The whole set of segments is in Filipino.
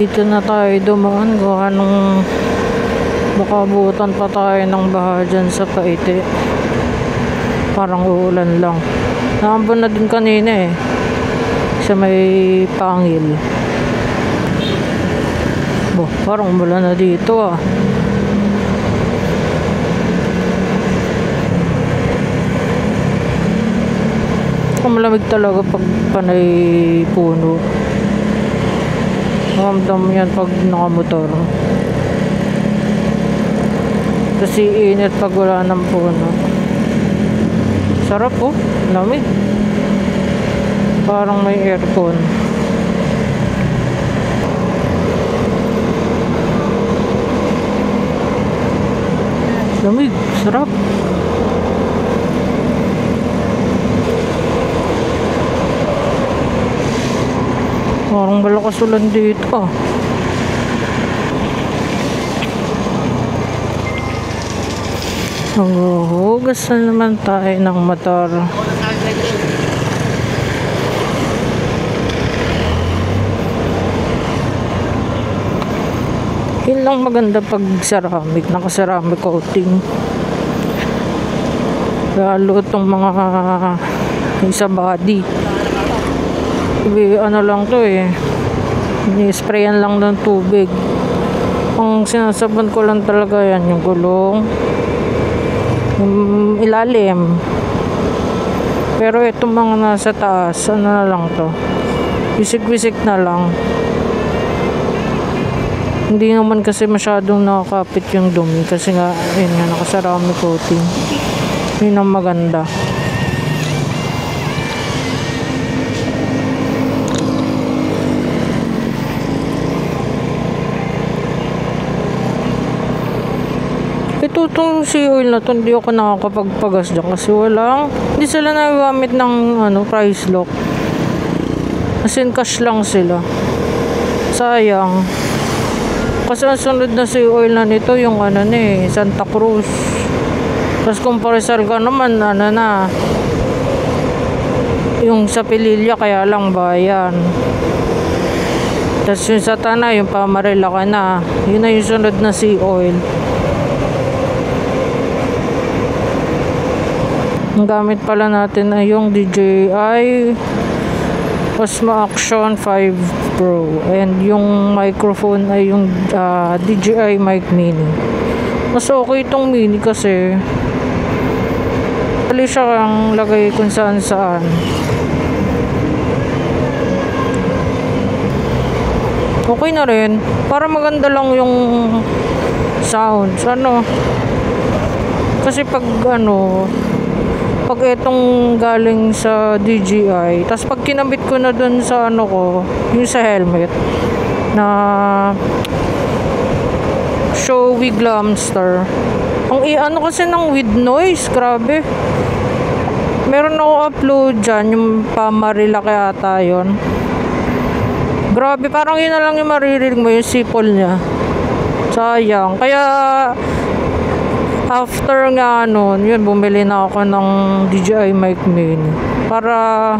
Dito na tayo dumaan kung anong baka abutan pa tayo ng baha dyan sa Paite. Parang uulan lang. Naambon na din kanina eh. Sa may Pangil. Parang umulan na dito ah. Malamig talaga pag panay puno. Ramdam yan pag nakamotor. Kasi init pag wala ng puno. Sarap oh, lamig. Parang may aircon. Lamig, sarap. Parang malakas ulan dito ah. Hugas na naman tayo ng motor. Yun lang maganda pag ceramic, naka-ceramic coating. Lalo itong mga sa body. Ano lang to eh, ni-sprayan lang ng tubig. Ang sinasabon ko lang talaga yan yung gulong, yung ilalim. Pero itong mga nasa taas, ano na lang to, wisik-wisik na lang. Hindi naman kasi masyadong nakakapit yung dumi kasi nga, yun nga, naka-ceramic coating. Yun ang maganda. Itong sea oil na to, hindi ako nakakapagpagas dyan kasi hindi sila nagamit ng price lock. As in cash lang sila. Sayang. Kasi ang sunod na sea oil na nito yung Santa Cruz. Tapos kung paresal ka naman, yung sa Pililya kaya lang bayan. Tapos yung sa Tanay, yung Pamarela ka na. Yun na yung sunod na sea oil. Ang gamit pala natin ay yung DJI Osmo Action 5 Pro, and yung microphone ay yung DJI Mic Mini. Mas okay itong mini kasi dali siya ang lagay kung saan saan. Okay na rin, para maganda lang yung sounds kasi pag itong galing sa DJI, tas pag kinabit ko na dun sa yung sa helmet na Showy Glamster, ang kasi ng with noise, grabe. Meron ako upload dyan, yung Pamarila kaya ata yun. Grabe, parang yun na lang yung maririnig mo, yung sipol niya. Sayang, kaya after nga yun, bumili na ako ng DJI Mic Mini para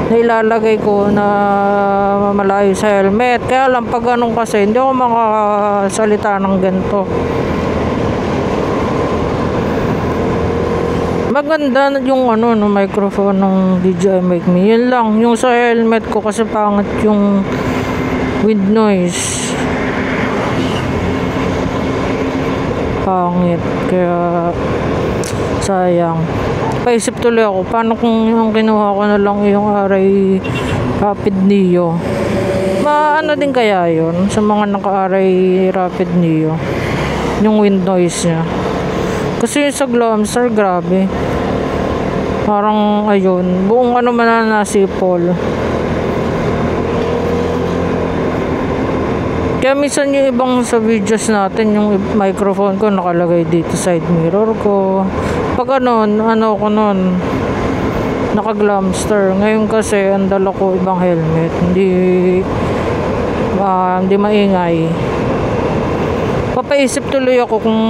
nailalagay ko na malayo sa helmet. Kaya lang pag kasi hindi ako makasalita ng ganito. Maganda yung microphone ng DJI Mic Mini. Yun lang, yung sa helmet ko kasi pangit yung with noise. Pangit, kaya sayang. Paisip tuloy ako, paano kung yung kinuha ko na lang yung Array Rapid Neo? Din kaya yun sa mga naka-Array Rapid Neo, yung wind noise nya. Kasi yung sa Glamster, grabe, parang buong nasipol. Kaya minsan yung ibang sa videos natin, yung microphone ko nakalagay dito side mirror ko. Pag naka-Glamster. Ngayon kasi ang dala ko ibang helmet, hindi maingay. Papaisip tuloy ako kung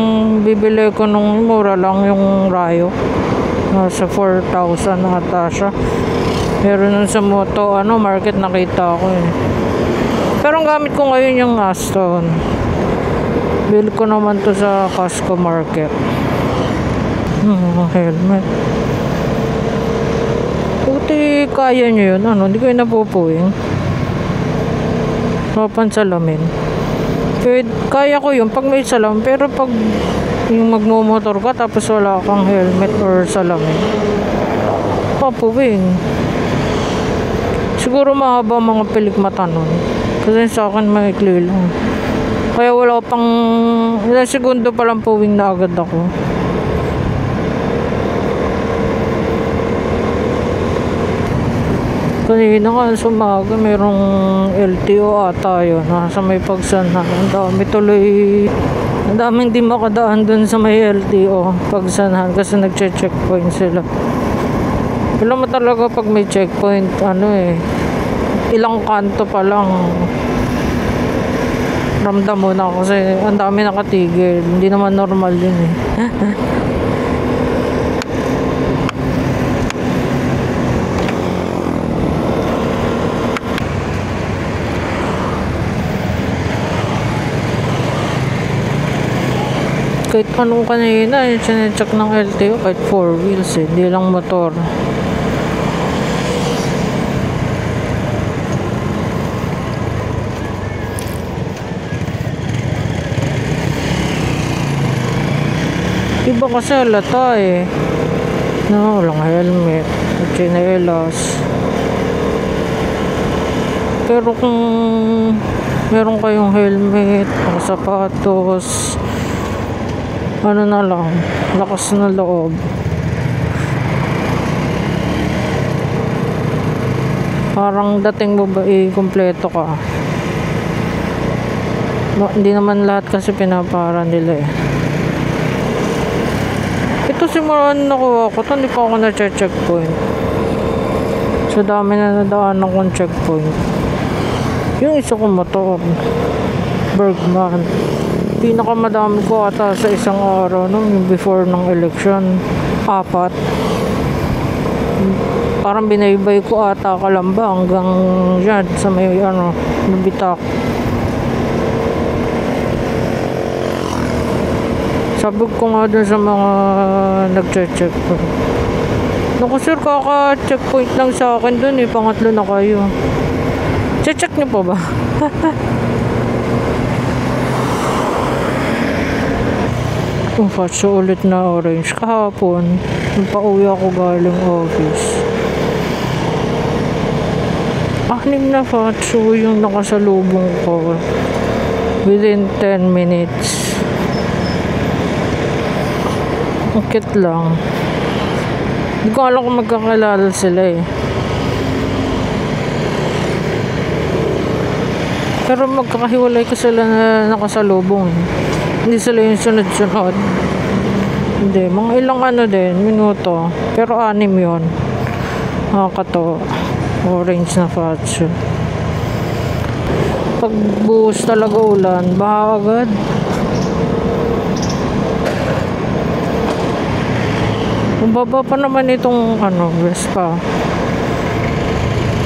bibili ko nung mura lang yung Rayo. Nasa 4,000 ata siya. Pero nun sa moto market nakita ko eh. Pero Pero ang gamit ko ngayon yung Aston. Bili ko naman to sa Costco Market. Helmet. Buti kaya nyo yun. Ano, hindi ko yung napupuwing. Salamin. Kaya ko yun pag may salamin. Pero pag yung magmumotor ka tapos wala kang helmet or salamin, papuwing. Siguro mahaba mga pilik mata nun. Kasi sa akin maikli lang. Kaya wala pang ilang segundo pa lang puwing na agad ako. Kanina nga sa umaga merong LTO ata yun. Sa may Pagsanhan. Ang dami tuloy. Ang daming di makadaan dun sa may LTO Pagsanhan kasi nagche-checkpoint sila. Alam mo talaga pag may checkpoint, ilang kanto pa lang ramdam mo na kasi ang dami nakatigil. Hindi naman normal yun eh. Kahit anong kanina, sinecheck ng LTO kahit 4 wheels eh, hindi lang motor. Iba kasi halata eh. No, walang helmet, chinelas. Pero kung meron kayong helmet, sapatos, ano na lang, lakas na loob. Parang dating mo ba kompleto ka. Hindi naman lahat kasi pinapara nila eh. Ito simulan nakuha ko ito, hindi pa ako na-checkpoint. So dami na nadaan akong checkpoint. Yung isa kong motor, Bergman, pinakamadami ko ata sa isang araw yung before ng election, 4. Parang binaybay ko ata Kalamba hanggang dyan sa may Nabitak. Sabog ko nga dun sa mga nagche-check ko. Naku sir, kaka-checkpoint lang sa akin dun eh. Pangatlo na kayo. Check nyo pa ba? Kung fatso ulit na orange. Kahapon, nagpa-uwi ako galing office. 6 na fatso yung nakasalubong ko. Within 10 minutes. Akit lang. Hindi ko alam kung magkakilala sila eh. Pero magkakahiwalay ko sila na nakasalubong eh. Hindi sila yung sunod-sunod. Hindi, mga ilang minuto. Pero 6 yun. Nakakatawa. Orange na fatso. Pag buhos talaga ulan, baha agad. Kung baba pa naman itong Vespa.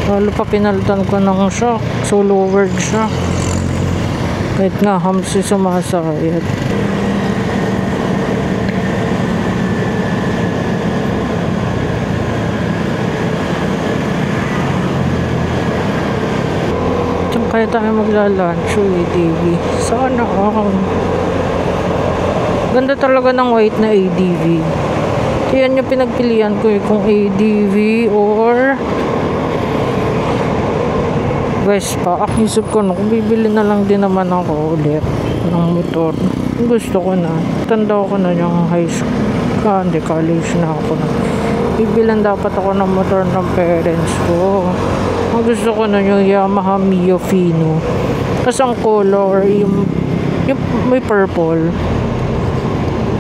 Lalo pa pinalitan ko ng shock. So lowered siya. Kahit nga hamsi sumasakit. Diyan kaya tayo maglalunch ADV. Sana ganda talaga ng white na ADV. Yan yung pinagpilian ko eh, kung ADV or Vespa. Isip ko kung bibili na lang din naman ako ulit ng motor. Gusto ko na. Tanda ko na yung high school. Hindi, college na ako na. Bibilan dapat ako ng motor ng parents ko. Ang gusto ko na yung Yamaha Mio Fino. Kasi ang color, yung may purple.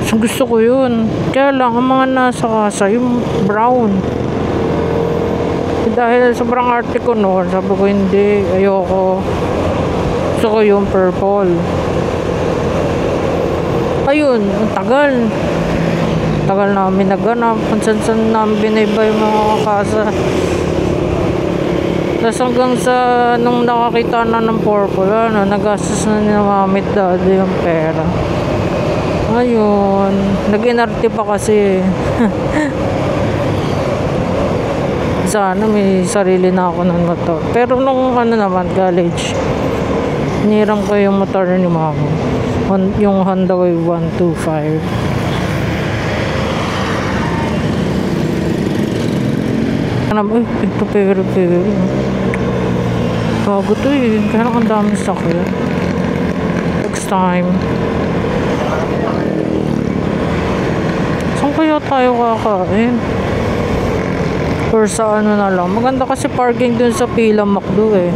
So, gusto ko yun. Kaya lang, ang mga nasa kasa, yung brown. Dahil sobrang arte ko noon, sabi ko hindi, ayoko. Gusto ko yung purple. Ayun, ang tagal. Tagal namin naganap. Kung saan namin binaybay yung mga kasa. Tapos hanggang sa nung nakakita na ng purple, ano, nagastos na ni mami at daddy yung pera. Ayun, nag-inarte pa kasi. Sana may sarili na ako ng motor. Pero nung ano naman, college, hiniram ko yung motor ni mama. Yung Honda Wave 125. Ay, ito pero. Bago to eh. Kaya ang dami sakit. Next time. Saan kaya tayo kakain? Or sa ano na lang. Maganda kasi parking dun sa Pila Macdo eh.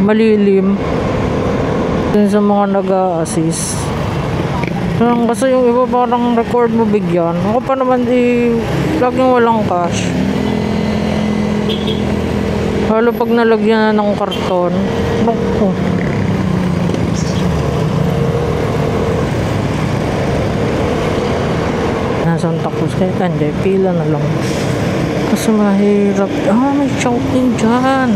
Malilim. Dun sa mga nag-a-assist. Kasi yung iba parang record mo bigyan. Ako pa naman laging walang cash. Lalo pag nalagyan na ng karton. Naku. Santa Cruz kahit hindi, pila na lang kasi mahirap. May choking dyan.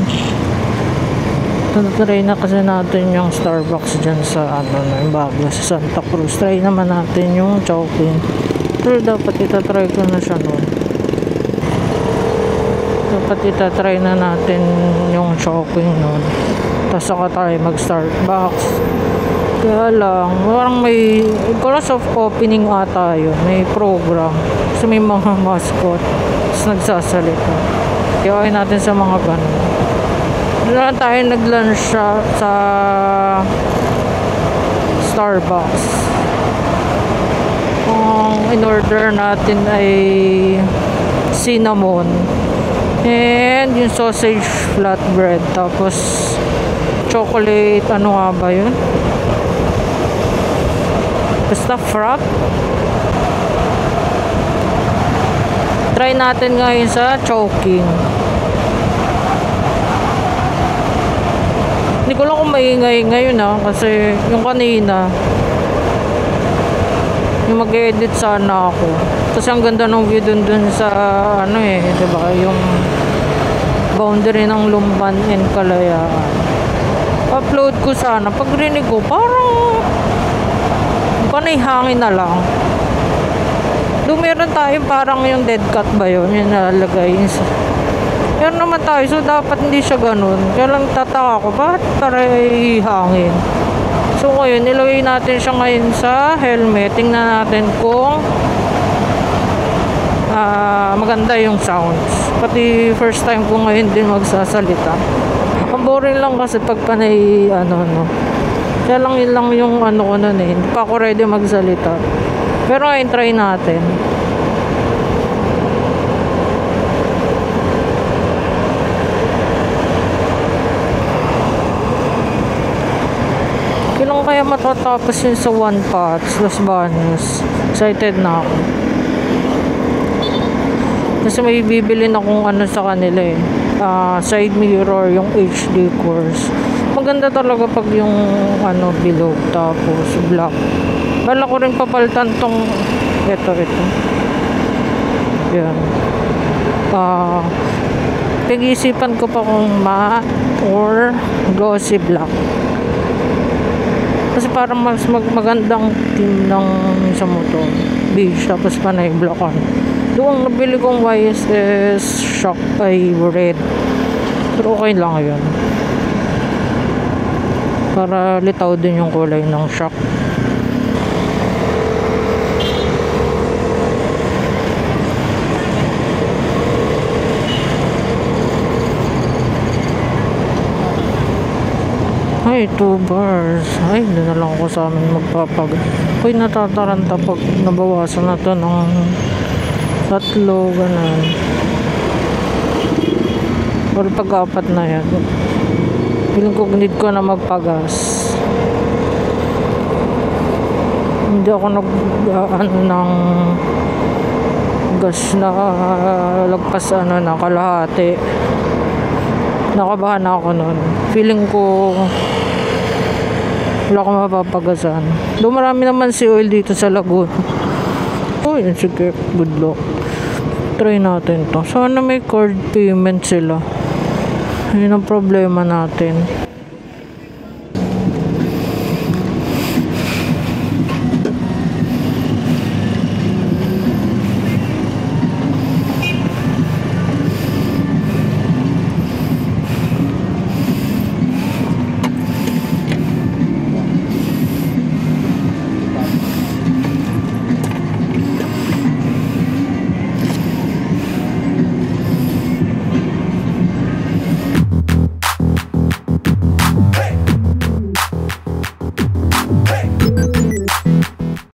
Try na kasi natin yung Starbucks dyan sa ano na yung bago sa Santa Cruz. Try naman natin yung choking, pero dapat itatry ko na siya nun. Dapat itatry na natin yung choking nun, tapos saka tayo mag Starbucks. Kaya lang, parang may because of opening ata yun, may program. Kasi may mga mascot, tapos nagsasalita. Iwain natin sa mga ganun. Doon tayo nag-lunch sa Starbucks. Ang in-order natin ay cinnamon and yung sausage flatbread. Tapos chocolate, ano nga ba yun? Basta frap. Try natin ngayon sa choking. Hindi ko lang kung maingay ngayon kasi yung kanina yung mag-edit sana ako. Kasi ang ganda ng view dun sa ano eh, diba? Yung boundary ng Lumban and Kalayaan. Upload ko sana. Pag rinig ko, parang panay hangin na lang. Doon meron tayo parang yung dead cat ba yun? Yung nalalagay. Meron naman tayo. So dapat hindi siya ganun. Kaya lang tataka ko, bakit paray hangin? So ngayon, nilagay natin siya ngayon sa helmet. Tingnan natin kung maganda yung sounds. Pati first time ko ngayon din magsasalita. Ang boring lang kasi pag panay kaya lang yun lang yung ano ko nun eh. Hindi pa ako ready magsalita. Pero ngayon try natin. Kailan kaya matatapos yun sa One Pots, Los Baños? Excited na ako. Kasi may bibili na kung ano sa kanila eh. Side mirror, yung HD course. Maganda talaga pag yung bilog tapos black. Bala ko rin papalitan tong ito yan. Pag-iisipan ko pa kung matte or glossy black, kasi parang mas magandang team ng sa motor beige tapos panay black on. Doon nabili kong YSS shock ay red, pero okay lang yun para litaw din yung kulay ng shock. Ay, 2 bars. Ay, doon na lang ako sa amin magpapag. Uy, natataranta pag nabawasan na to ng 3, ganun. Or pag-4 na yan. Feeling ko need ko na magpagas. Hindi ako ng gas na lagpas na kalahati. Nakabahan ako nun. Feeling ko wala akong mapapagasan. Doon marami naman si oil dito sa Laguna. Oh, yun, sige, good luck. try natin to. Sana may card payment sila. Yun ang problema natin.